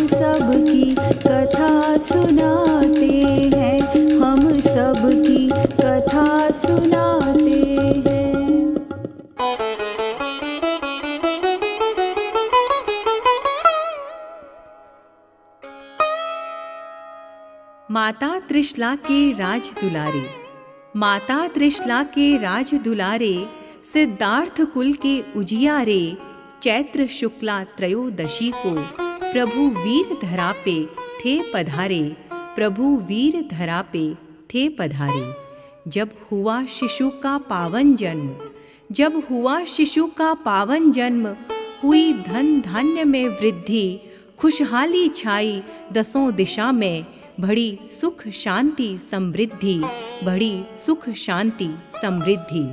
सबकी कथा सुनाते हैं, हम सबकी कथा सुनाते हैं। माता त्रिशला के राज दुलारे, माता त्रिशला के राज दुलारे, सिद्धार्थ कुल के उजियारे, चैत्र शुक्ला त्रयोदशी को प्रभु वीर धरा पे थे पधारे, प्रभु वीर धरा पे थे पधारे। जब हुआ शिशु का पावन जन्म, जब हुआ शिशु का पावन जन्म, हुई धन धान्य में वृद्धि, खुशहाली छाई दसों दिशा में, बढ़ी सुख शांति समृद्धि, बढ़ी सुख शांति समृद्धि।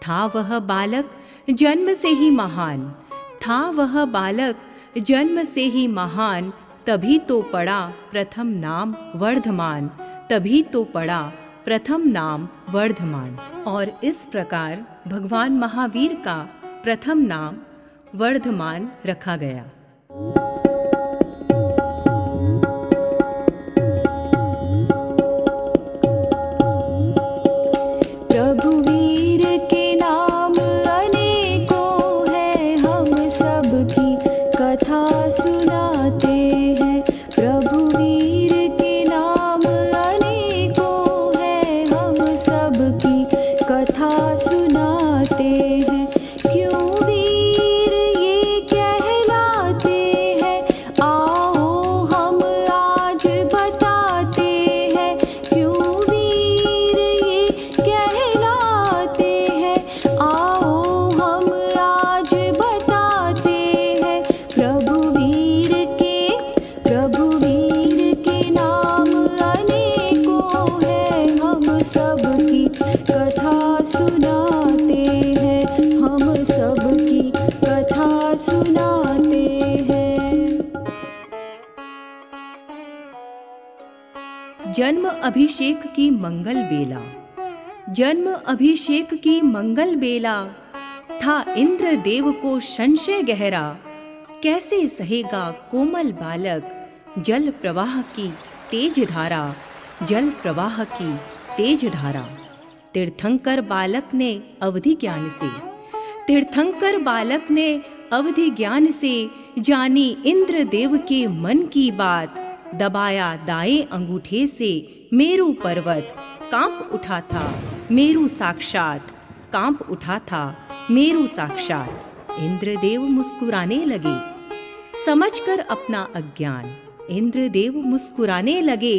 था वह बालक जन्म से ही महान, था वह बालक जन्म से ही महान, तभी तो पड़ा प्रथम नाम वर्धमान, तभी तो पड़ा प्रथम नाम वर्धमान। और इस प्रकार भगवान महावीर का प्रथम नाम वर्धमान रखा गया। सबकी कथा सुनाते हैं, प्रभु वीर के नाम अनेकों हैं, हम सबकी कथा सुनाते हैं। क्यों वीर ये कहलाते हैं, आओ हम आज बताते हैं। क्यों वीर ये कहलाते हैं, आओ हम आज सबकी कथा सुनाते हैं, हम सबकी कथा सुनाते हैं। जन्म अभिषेक की मंगल बेला, जन्म अभिषेक की मंगल बेला, था इंद्र देव को संशय गहरा, कैसे सहेगा कोमल बालक जल प्रवाह की तेज धारा, जल प्रवाह की तेज धारा। तीर्थंकर बालक ने अवधि ज्ञान से, तीर्थंकर बालक ने अवधि ज्ञान से, जानी इंद्र देव के मन की बात, दबाया दाएं अंगूठे से मेरू पर्वत, कांप उठा था मेरू साक्षात, कांप उठा था मेरू साक्षात। इंद्रदेव मुस्कुराने लगे समझकर अपना अज्ञान, इंद्रदेव मुस्कुराने लगे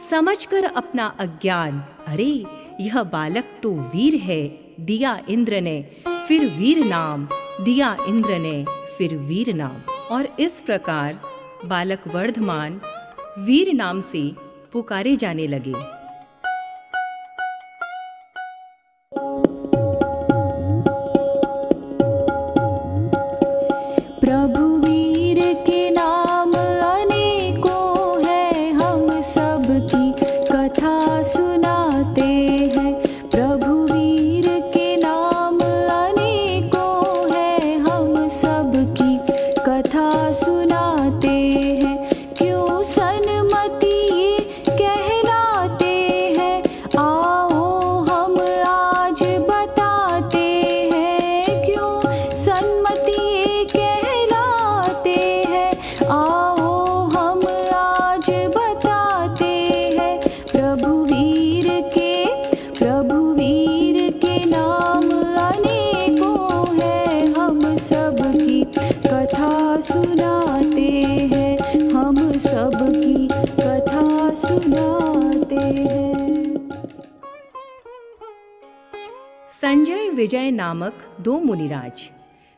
समझकर अपना अज्ञान। अरे यह बालक तो वीर है, दिया इंद्र ने फिर वीर नाम, दिया इंद्र ने फिर वीर नाम। और इस प्रकार बालक वर्धमान वीर नाम से पुकारे जाने लगे। प्रभु वीर के नाम अनेकों हैं, हम सबकी कथा सुनाते हैं। प्रभु वीर के नाम अनेकों हैं, हम सबकी कथा सुनाते हैं। क्यों सन्मति ये कहलाते हैं, आओ हम आज बताते हैं। क्यों सन्मति ये कहलाते हैं, आओ हम आज बताते हैं। प्रभु वीर के नाम अनेकों हैं, हम सबकी कथा सुनाते हैं, हम सबकी कथा सुनाते हैं। संजय विजय नामक दो मुनिराज,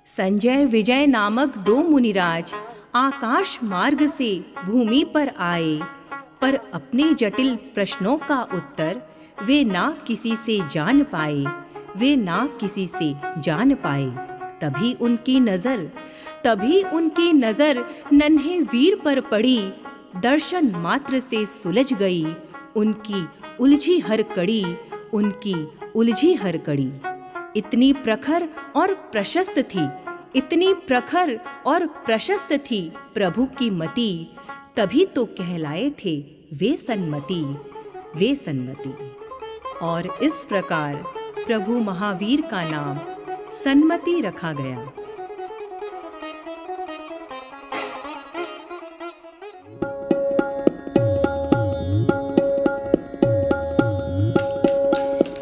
संजय विजय नामक दो मुनिराज आकाश मार्ग से भूमि पर आए, पर अपने जटिल प्रश्नों का उत्तर वे ना किसी से जान पाए, वे ना किसी से जान पाए। तभी उनकी नजर नन्हे वीर पर पड़ी, दर्शन मात्र से सुलझ गई उनकी उलझी हर कड़ी, उनकी उलझी हर कड़ी। इतनी प्रखर और प्रशस्त थी, इतनी प्रखर और प्रशस्त थी प्रभु की मति, तभी तो कहलाए थे वे सन्मति, वे सन्मति। और इस प्रकार प्रभु महावीर का नाम सन्मति रखा गया।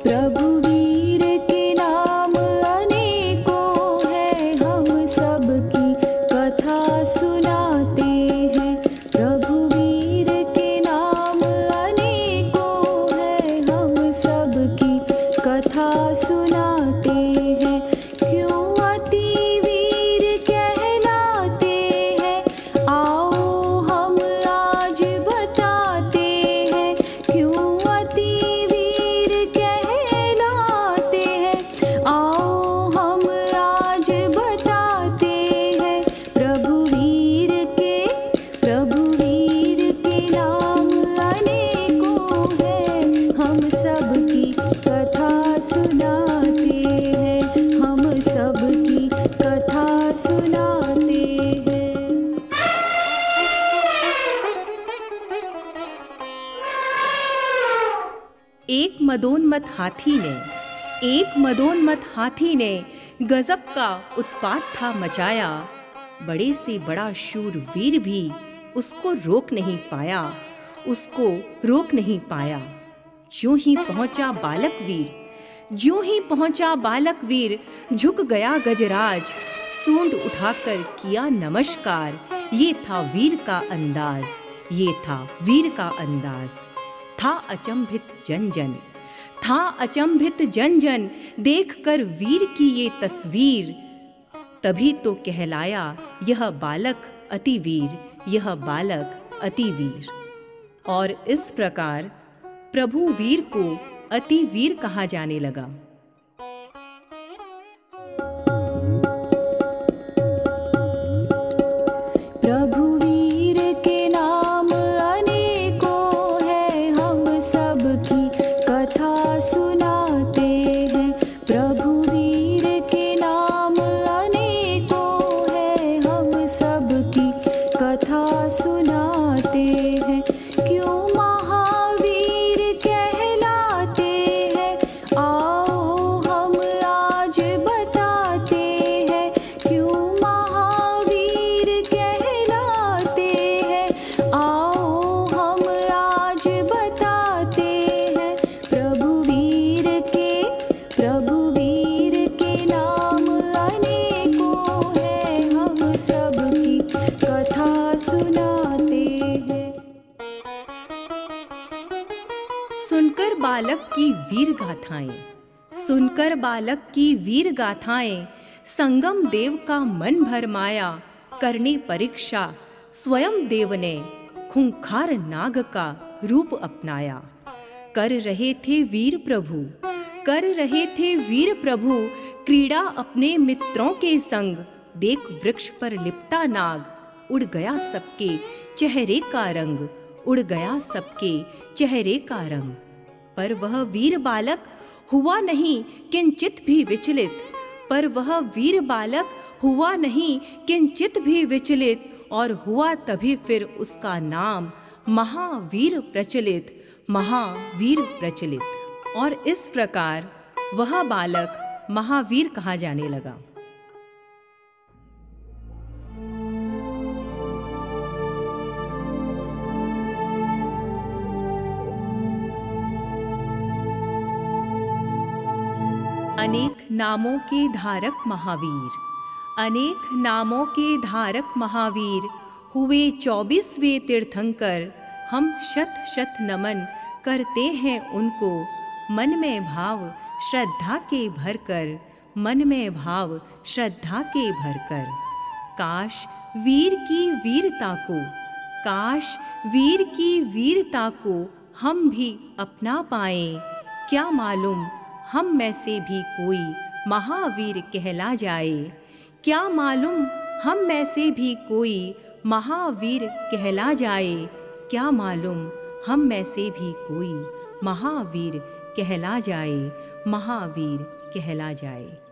प्रभु वीर के नाम अनेकों हैं, हम सबकी कथा सुनाते हैं। प्रभु वीर के नाम अनेकों हैं, हम सबकी कथा सुनाते हैं। क्यों अति वीर कहलाते हैं, आओ हम आज बताते हैं। क्यों अति वीर कहलाते हैं, आओ हम आज बताते हैं। प्रभु वीर के नाम अनेकों हैं, हम सबकी कथा सुनाते हैं, हम सबकी कथा सुनाते हैं। एक मदोन्मत्त हाथी ने गजब का उत्पात था मचाया। बड़े से बड़ा शूरवीर भी उसको रोक नहीं पाया। ज्यों ही पहुंचा बालक वीर, झुक गया गजराज, सूंड उठाकर किया नमस्कार। ये था वीर का अंदाज। था अचंभित जन देखकर वीर की ये तस्वीर। तभी तो कहलाया यह बालक अति वीर। और इस प्रकार प्रभु वीर को अति वीर कहा जाने लगा। प्रभु वीर के नाम अनेकों हैं, हम सबकी कथा सुनाते हैं। प्रभु वीर के नाम अनेकों हैं, हम सबकी कथा सुनाते हैं। क्यों महावीर कहलाते हैं, आओ हम आज बताते हैं। क्यों महावीर कहलाते हैं, आओ हम आज बताते हैं। प्रभु वीर के नाम अनेकों हैं, हम सबकी कथा सुनाते हैं। सुनकर बालक की वीर गाथाएं, संगम देव का मन भरमाया। करने परीक्षा स्वयं देव ने, खूंखार नाग का रूप अपनाया। कर रहे थे वीर प्रभु क्रीड़ा अपने मित्रों के संग। देख वृक्ष पर लिपटा नाग, उड़ गया सबके चेहरे का रंग। पर वह वीर बालक हुआ नहीं किंचित भी विचलित, और हुआ तभी फिर उसका नाम महावीर प्रचलित। और इस प्रकार वह बालक महावीर कहा जाने लगा। अनेक नामों के धारक महावीर, हुए 24वें तीर्थंकर। हम शत नमन करते हैं उनको, मन में भाव श्रद्धा के भरकर। काश वीर की वीरता को हम भी अपना पाएं। क्या मालूम हम में से भी कोई महावीर कहला जाए। क्या मालूम हम में से भी कोई महावीर कहला जाए। क्या मालूम हम में से भी कोई महावीर कहला जाए।